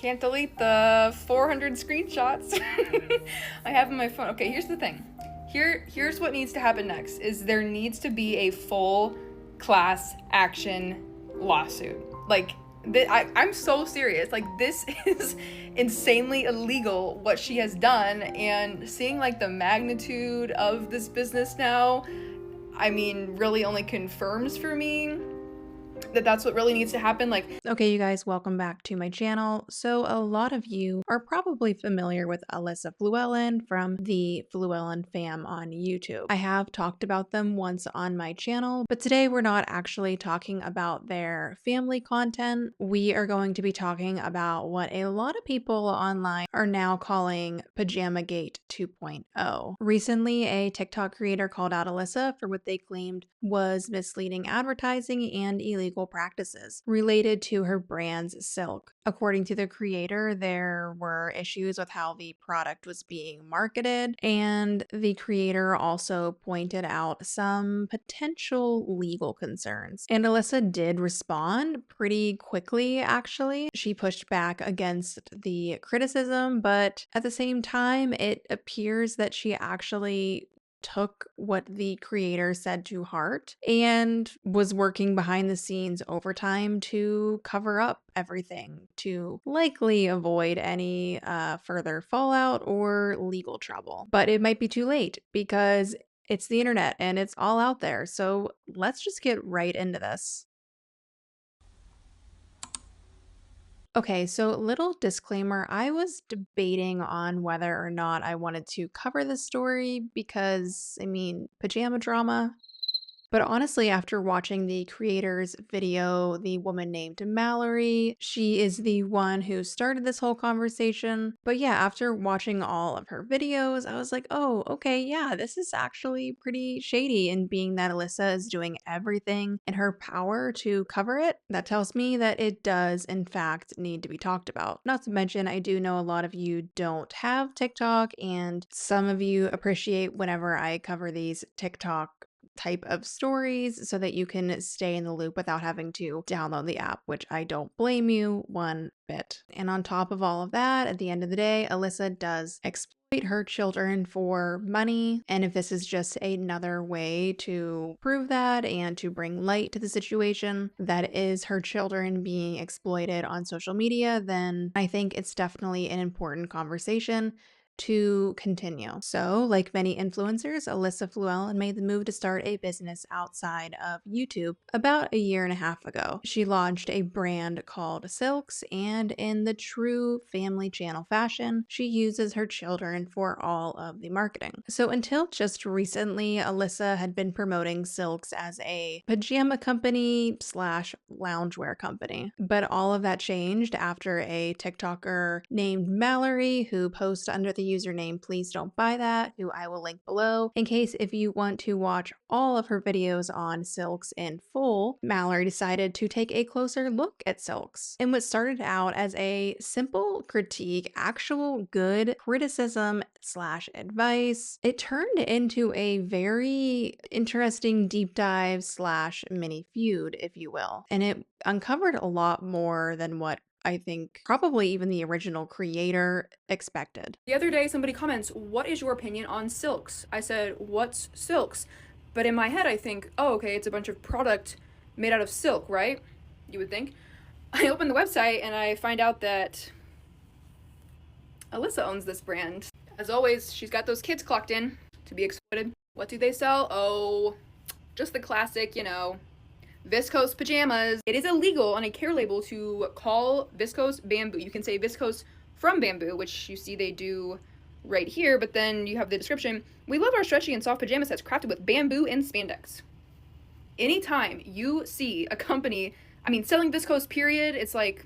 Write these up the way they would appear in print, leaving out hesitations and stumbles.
Can't delete the 400 screenshots I have on my phone. Okay, here's the thing. Here's what needs to happen next, is there needs to be a full class action lawsuit. Like, I'm so serious. Like, this is insanely illegal what she has done, and seeing like the magnitude of this business now, I mean, really only confirms for me that that's what really needs to happen. Like, Okay, you guys, welcome back to my channel. So a lot of you are probably familiar with Alyssa Fluellen from the Fluellen fam on YouTube. I have talked about them once on my channel, but today we're not actually talking about their family content. We are going to be talking about what a lot of people online are now calling Pajama Gate 2.0. Recently, a TikTok creator called out Alyssa for what they claimed was misleading advertising and illegal practices related to her brand's silk. According to the creator, there were issues with how the product was being marketed, and the creator also pointed out some potential legal concerns. And Alyssa did respond pretty quickly, actually. She pushed back against the criticism, but at the same time, it appears that she actually took what the creator said to heart and was working behind the scenes overtime to cover up everything to likely avoid any further fallout or legal trouble. But it might be too late because it's the internet and it's all out there. So let's just get right into this. Okay, so little disclaimer, I was debating on whether or not I wanted to cover this story because, I mean, pajama drama. But honestly, after watching the creator's video, the woman named Mallory, she is the one who started this whole conversation. But yeah, after watching all of her videos, I was like, oh, okay, yeah, this is actually pretty shady. And being that Alyssa is doing everything in her power to cover it, that tells me that it does, in fact, need to be talked about. Not to mention, I do know a lot of you don't have TikTok, and some of you appreciate whenever I cover these TikTok type of stories so that you can stay in the loop without having to download the app, which I don't blame you one bit. And on top of all of that, at the end of the day, Alyssa does exploit her children for money. And if this is just another way to prove that and to bring light to the situation that is her children being exploited on social media, then I think it's definitely an important conversation to continue. So, like many influencers, Alyssa Fluellen made the move to start a business outside of YouTube about a year and a half ago. She launched a brand called Silks, and in the true family channel fashion, she uses her children for all of the marketing. So, until just recently, Alyssa had been promoting Silks as a pajama company slash loungewear company. But all of that changed after a TikToker named Mallory, who posts under the username Please Don't Buy That, who I will link below in case if you want to watch all of her videos on Silks in full. Mallory decided to take a closer look at Silks. And what started out as a simple critique, actual good criticism slash advice, it turned into a very interesting deep dive slash mini feud, if you will. And it uncovered a lot more than what I think probably even the original creator expected. the other day somebody comments, what is your opinion on Silks? I said, what's Silks? But in my head I think, oh, okay, it's a bunch of product made out of silk, right? You would think. I open the website and I find out that Alyssa owns this brand. As always, she's got those kids clocked in to be exploited. What do they sell? Oh, just the classic, you know, viscose pajamas. It is illegal on a care label to call viscose bamboo. You can say viscose from bamboo, which you see they do right here, but then you have the description. We love our stretchy and soft pajama sets crafted with bamboo and spandex. Anytime you see a company, I mean, selling viscose period, it's like,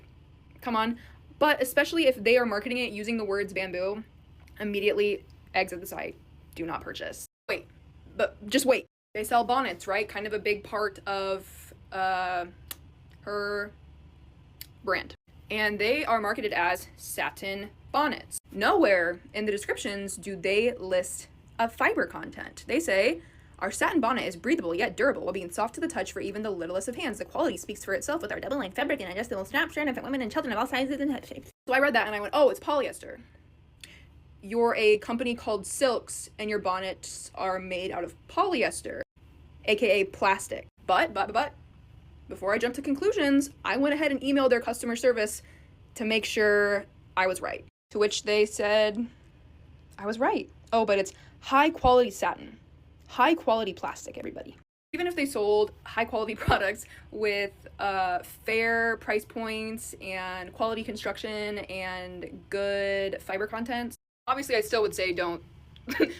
come on. But especially if they are marketing it using the words bamboo, immediately exit the site. Do not purchase. Wait, but just wait. They sell bonnets, right? Kind of a big part of her brand. And they are marketed as satin bonnets. Nowhere in the descriptions do they list a fiber content. They say, our satin bonnet is breathable yet durable while being soft to the touch for even the littlest of hands. The quality speaks for itself with our double-lined fabric and adjustable strap, strand fit women and children of all sizes and shapes. So I read that and I went, oh, it's polyester. You're a company called Silks and your bonnets are made out of polyester, aka plastic. But, before I jumped to conclusions, I went ahead and emailed their customer service to make sure I was right. To which they said I was right. Oh, but it's high quality satin, high quality plastic, everybody. Even if they sold high quality products with fair price points and quality construction and good fiber content, obviously I still would say don't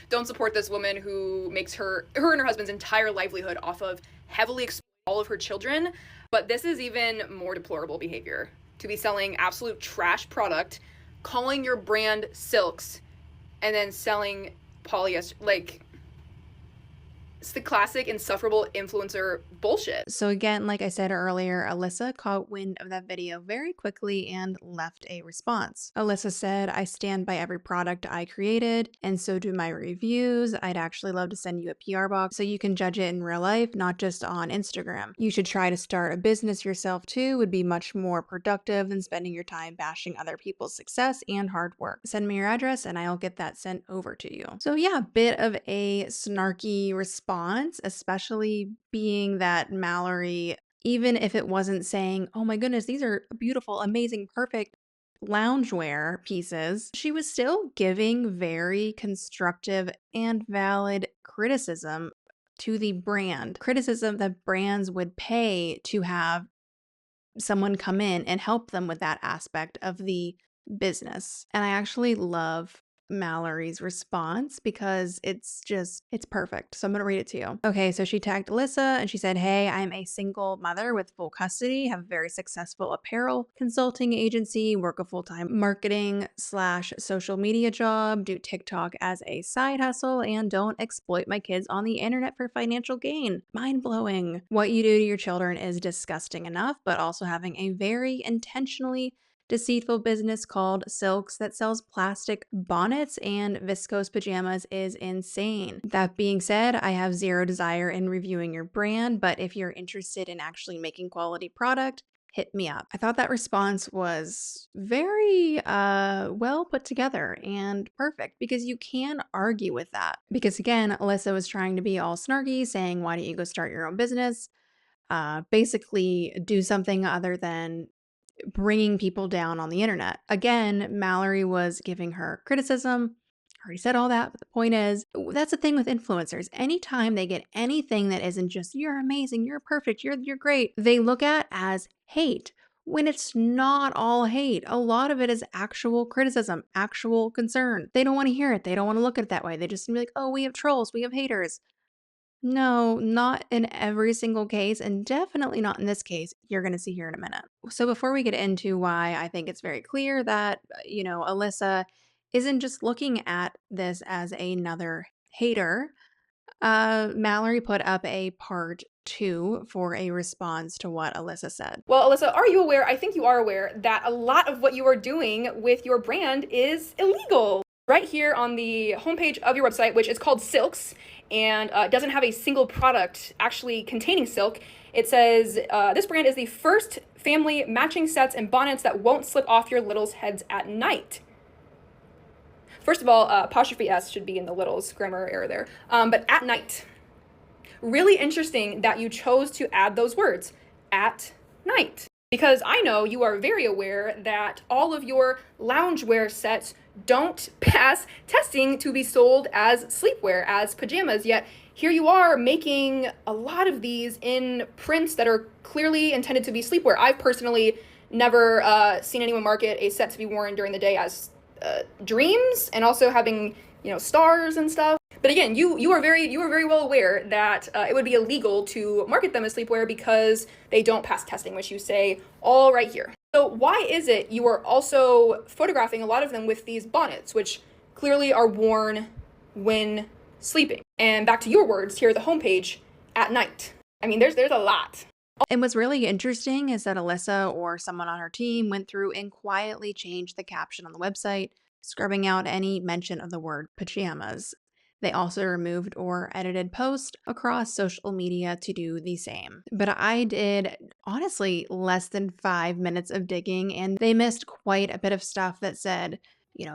don't support this woman who makes her and her husband's entire livelihood off of heavily exploiting all of her children. But this is even more deplorable behavior, to be selling absolute trash product, calling your brand Silks, and then selling polyester. Like, it's the classic insufferable influencer bullshit. So again, like I said earlier, Alyssa caught wind of that video very quickly and left a response. Alyssa said, I stand by every product I created, and so do my reviews. I'd actually love to send you a PR box so you can judge it in real life, not just on Instagram. You should try to start a business yourself too, would be much more productive than spending your time bashing other people's success and hard work. Send me your address and I'll get that sent over to you. So yeah, bit of a snarky response, especially being that Mallory, even if it wasn't saying, oh my goodness, these are beautiful, amazing, perfect loungewear pieces, she was still giving very constructive and valid criticism to the brand. Criticism that brands would pay to have someone come in and help them with that aspect of the business. And I actually love Mallory's response because it's perfect. So I'm going to read it to you. Okay, so she tagged Alyssa and she said, hey, I'm a single mother with full custody, have a very successful apparel consulting agency, work a full-time marketing / social media job, do TikTok as a side hustle, and don't exploit my kids on the internet for financial gain. Mind blowing. What you do to your children is disgusting enough, but also having a very intentionally deceitful business called Silks that sells plastic bonnets and viscose pajamas is insane. That being said, I have zero desire in reviewing your brand, but if you're interested in actually making quality product, hit me up. I thought that response was very well put together and perfect because you can argue with that. Because again, Alyssa was trying to be all snarky, saying, why don't you go start your own business? Basically do something other than bringing people down on the internet. Again, Mallory was giving her criticism. I already said all that, but the point is, that's the thing with influencers. Anytime they get anything that isn't just, you're amazing, you're perfect, you're great, they look at as hate when it's not all hate. A lot of it is actual criticism, actual concern. They don't want to hear it. They don't want to look at it that way. They just be like, oh, we have trolls, we have haters. No, not in every single case, and definitely not in this case. You're going to see here in a minute. So before we get into why I think it's very clear that, Alyssa isn't just looking at this as another hater, Mallory put up a part 2 for a response to what Alyssa said. Well, Alyssa, are you aware? I think you are aware that a lot of what you are doing with your brand is illegal. Right here on the homepage of your website, which is called Silks, and doesn't have a single product actually containing silk. It says, this brand is the first family matching sets and bonnets that won't slip off your littles' heads at night. First of all, apostrophe S should be in the littles, grammar error there. But at night. Really interesting that you chose to add those words, at night. Because I know you are very aware that all of your loungewear sets don't pass testing to be sold as sleepwear, as pajamas, yet here you are making a lot of these in prints that are clearly intended to be sleepwear. I've personally never seen anyone market a set to be worn during the day as dreams, and also having, stars and stuff. But again, you are very well aware that it would be illegal to market them as sleepwear because they don't pass testing, which you say all right here. So why is it you are also photographing a lot of them with these bonnets, which clearly are worn when sleeping? And back to your words here at the homepage, at night. I mean, there's a lot. And what's really interesting is that Alyssa or someone on her team went through and quietly changed the caption on the website, scrubbing out any mention of the word pajamas. They also removed or edited posts across social media to do the same. But I did honestly less than 5 minutes of digging, and they missed quite a bit of stuff that said,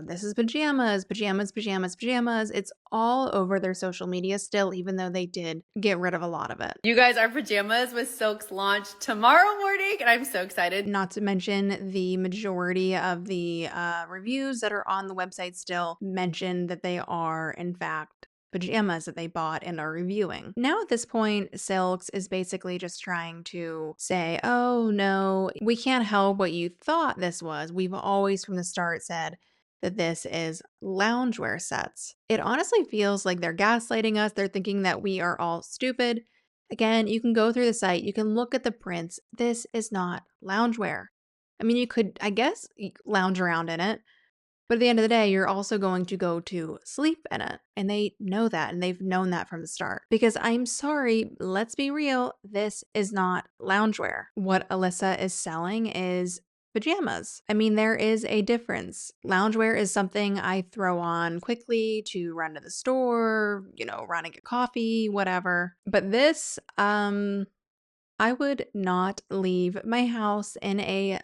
this is pajamas, pajamas, pajamas, pajamas. It's all over their social media still, even though they did get rid of a lot of it. You guys, our pajamas with Silk's launch tomorrow morning, and I'm so excited. Not to mention the majority of the reviews that are on the website still mention that they are, in fact, pajamas that they bought and are reviewing. Now at this point, Silks is basically just trying to say, oh no, we can't help what you thought this was. We've always from the start said that this is loungewear sets. It honestly feels like they're gaslighting us. They're thinking that we are all stupid. Again, you can go through the site, you can look at the prints. This is not loungewear. I mean, you could, I guess, lounge around in it, but at the end of the day, you're also going to go to sleep in it. And they know that, and they've known that from the start. Because I'm sorry, let's be real, this is not loungewear. What Alyssa is selling is pajamas. I mean, there is a difference. Loungewear is something I throw on quickly to run to the store, run and get coffee, whatever. But this, I would not leave my house in a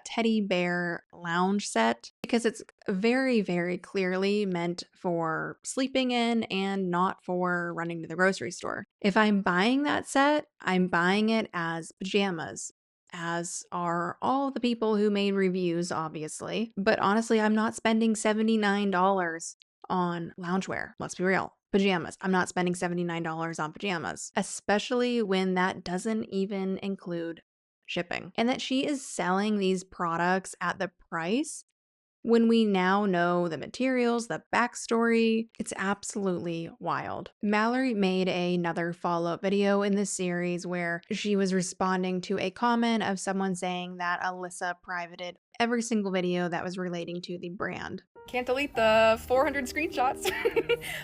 teddy bear lounge set because it's very, very clearly meant for sleeping in and not for running to the grocery store. If I'm buying that set, I'm buying it as pajamas, as are all the people who made reviews, obviously. But honestly, I'm not spending $79 on loungewear. Let's be real. Pajamas. I'm not spending $79 on pajamas, especially when that doesn't even include shipping. And that she is selling these products at the price when we now know the materials, the backstory. It's absolutely wild. Mallory made another follow-up video in this series where she was responding to a comment of someone saying that Alyssa privated every single video that was relating to the brand. Can't delete the 400 screenshots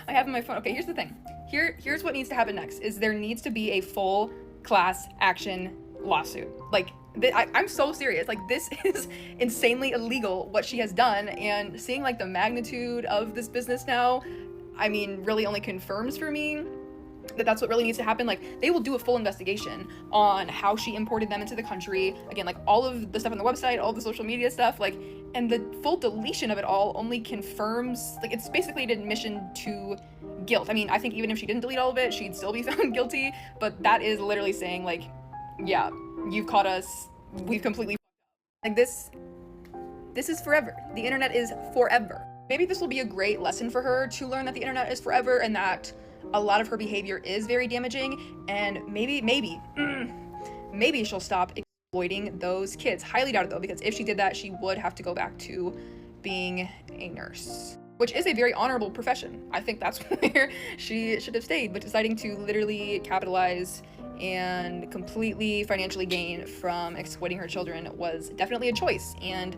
I have on my phone. Okay, here's the thing. Here's what needs to happen next is there needs to be a full class action lawsuit. Like, I'm so serious. Like, this is insanely illegal what she has done, and seeing like the magnitude of this business now, I mean, really only confirms for me that that's what really needs to happen. Like, they will do a full investigation on how she imported them into the country. Again, like all of the stuff on the website, all the social media stuff, like, and the full deletion of it all only confirms, like, it's basically an admission to guilt. I mean, I think even if she didn't delete all of it, she'd still be found guilty, but that is literally saying, like, yeah, you've caught us, we've completely like this is forever. The internet is forever. Maybe this will be a great lesson for her to learn that the internet is forever and that a lot of her behavior is very damaging, and maybe she'll stop exploiting those kids. Highly doubt it though, because if she did that, she would have to go back to being a nurse, which is a very honorable profession. I think that's where she should have stayed, but deciding to literally capitalize and completely financially gain from exploiting her children was definitely a choice, and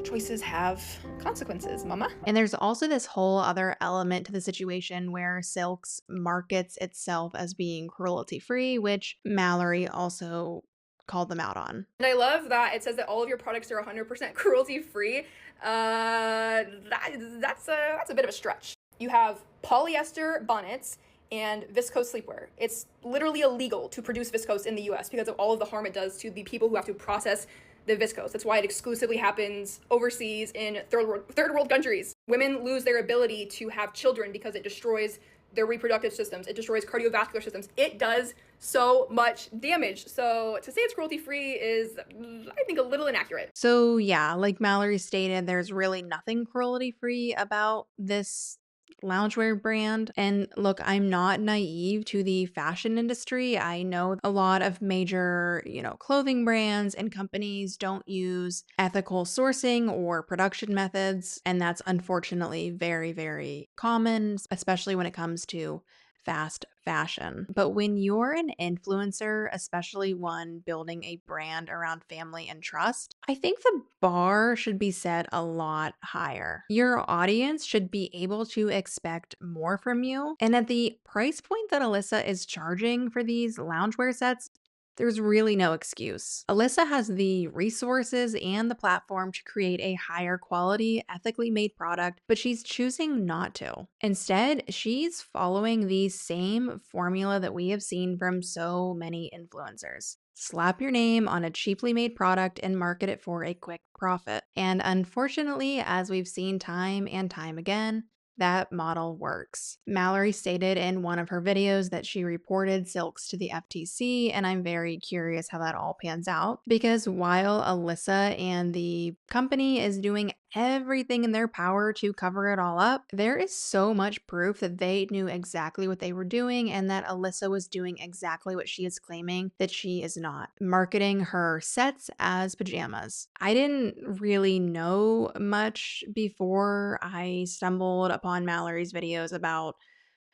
choices have consequences, mama. And there's also this whole other element to the situation where Silks markets itself as being cruelty-free, which Mallory also called them out on. And I love that it says that all of your products are 100% cruelty-free. That's a bit of a stretch. You have polyester bonnets and viscose sleepwear. It's literally illegal to produce viscose in the US because of all of the harm it does to the people who have to process the viscose. That's why it exclusively happens overseas in third world countries. Women lose their ability to have children because it destroys their reproductive systems. It destroys cardiovascular systems. It does so much damage. So to say it's cruelty-free is, I think, a little inaccurate. So yeah, like Mallory stated, there's really nothing cruelty-free about this loungewear brand. And look, I'm not naive to the fashion industry. I know a lot of major, clothing brands and companies don't use ethical sourcing or production methods. And that's unfortunately very, very common, especially when it comes to fast fashion. But when you're an influencer, especially one building a brand around family and trust, I think the bar should be set a lot higher. Your audience should be able to expect more from you. And at the price point that Alyssa is charging for these loungewear sets, There's really no excuse. Alyssa has the resources and the platform to create a higher quality, ethically made product, but she's choosing not to. Instead, she's following the same formula that we have seen from so many influencers. Slap your name on a cheaply made product and market it for a quick profit. And unfortunately, as we've seen time and time again, that model works. Mallory stated in one of her videos that she reported Silks to the FTC, and I'm very curious how that all pans out because while Alyssa and the company is doing everything in their power to cover it all up, there is so much proof that they knew exactly what they were doing and that Alyssa was doing exactly what she is claiming that she is not, marketing her sets as pajamas. I didn't really know much before I stumbled upon Mallory's videos about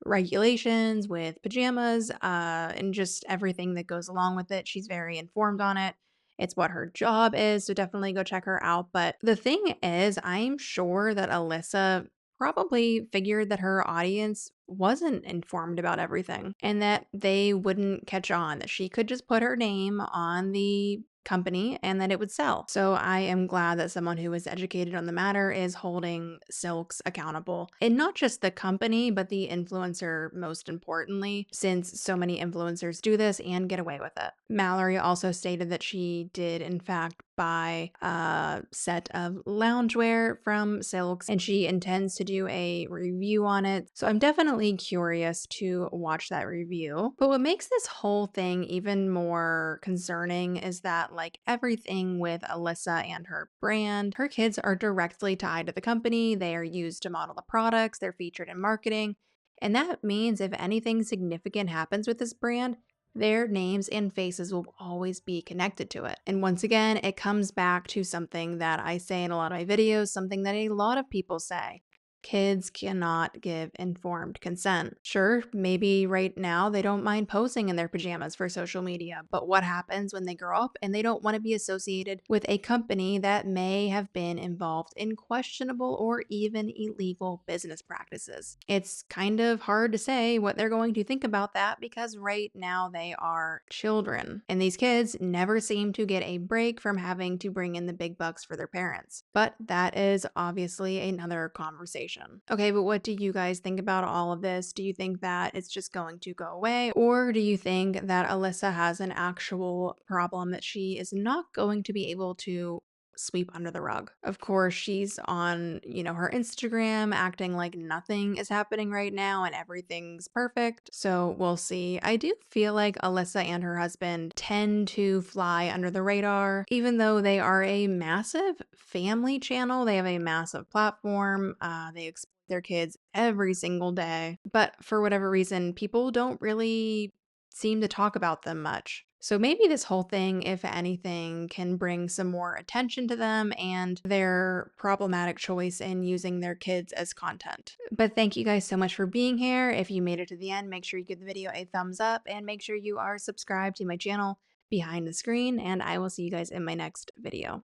regulations with pajamas and just everything that goes along with it. She's very informed on it. It's what her job is, so definitely go check her out. But the thing is, I'm sure that Alyssa probably figured that her audience wasn't informed about everything and that they wouldn't catch on, that she could just put her name on the company and that it would sell. So I am glad that someone who is educated on the matter is holding Silks accountable. And not just the company, but the influencer most importantly, since so many influencers do this and get away with it. Mallory also stated that she did in fact buy a set of loungewear from Silks and she intends to do a review on it. So I'm definitely curious to watch that review. But what makes this whole thing even more concerning is that like everything with Alyssa and her brand, her kids are directly tied to the company. They are used to model the products, they're featured in marketing. And that means if anything significant happens with this brand, their names and faces will always be connected to it. And once again, it comes back to something that I say in a lot of my videos, something that a lot of people say. Kids cannot give informed consent. Sure, maybe right now they don't mind posing in their pajamas for social media, but what happens when they grow up and they don't want to be associated with a company that may have been involved in questionable or even illegal business practices? It's kind of hard to say what they're going to think about that because right now they are children, and these kids never seem to get a break from having to bring in the big bucks for their parents. But that is obviously another conversation. Okay, but what do you guys think about all of this? Do you think that it's just going to go away? Or do you think that Alyssa has an actual problem that she is not going to be able to sweep under the rug? Of course, she's on, her Instagram acting like nothing is happening right now and everything's perfect. So we'll see. I do feel like Alyssa and her husband tend to fly under the radar, even though they are a massive family channel. They have a massive platform. They expose their kids every single day. But for whatever reason, people don't really seem to talk about them much. So maybe this whole thing, if anything, can bring some more attention to them and their problematic choice in using their kids as content. But thank you guys so much for being here. If you made it to the end, make sure you give the video a thumbs up and make sure you are subscribed to my channel behind the screen, and I will see you guys in my next video.